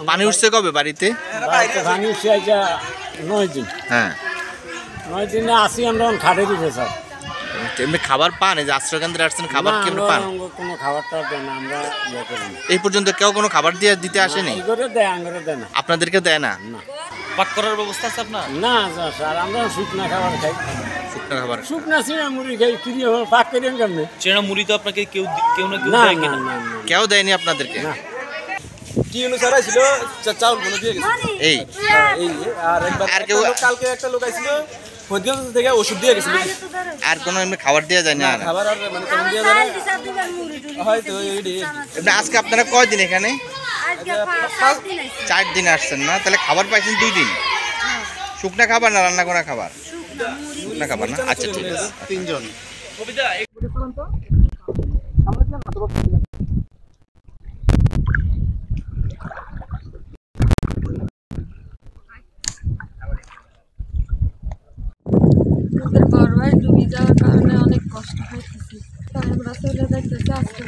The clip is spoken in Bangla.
পানি উঠছে কবে বাড়িতে? পানি উঠছে আজ 9 দিন। হ্যাঁ 9 দিনে আসি আমরা খাটে দিতে স্যার। এমনি খাবার পান? এই যে আশ্রয় কেন্দ্রে আসছেন, খাবার কি পান? কোনো খাবারটা দেয় না, আমরা ইয়ে করি না। এই পর্যন্ত কেউ কোনো খাবার দিয়ে দিতে আসেনি? দেয়, আঙ্গুরে দেয় না। আপনাদেরকে দেয় না? পাক করার ব্যবস্থা আছে আপনার? না স্যার, আমরা শুকনা খাবার খাই। শুকনো খাবার? শুকনা চিড়া মুড়ি খাই। কি পাক করেন কেমনে? চেনা মুড়ি তো আপনাকে কেউ না কেউ না দেয় না কিনা? না কেউ দেয়নি আপনাদেরকে? কি অনুসারে ছিল চাউল গুলো দিয়ে গেছে এই এই আর একবার আর কেউ? কালকে একটা লোক আইছিল ফরিদগঞ্জ থেকে ওষুধ দিয়ে গেছিল। আর কোনো এমনি খাবার দেওয়া যায় না? খাবার আর মানে তেমন দিয়ে যায় না হয়তো এমনি আজকে আপনারা কয়দিন এখানে? 4 দিন আসছেন না? তাহলে খাবার পাইছেন 2 দিন? শুকনা খাবার না রান্না করা খাবার? শুকনা খাবার না? আচ্ছা ঠিক আছে। 3 জন। আমাদের ঘর বাড়ি ডুবে যাওয়ার কারণে অনেক কষ্ট হইতেছে, তাই আমরা চলে যাইতেছি আজকে।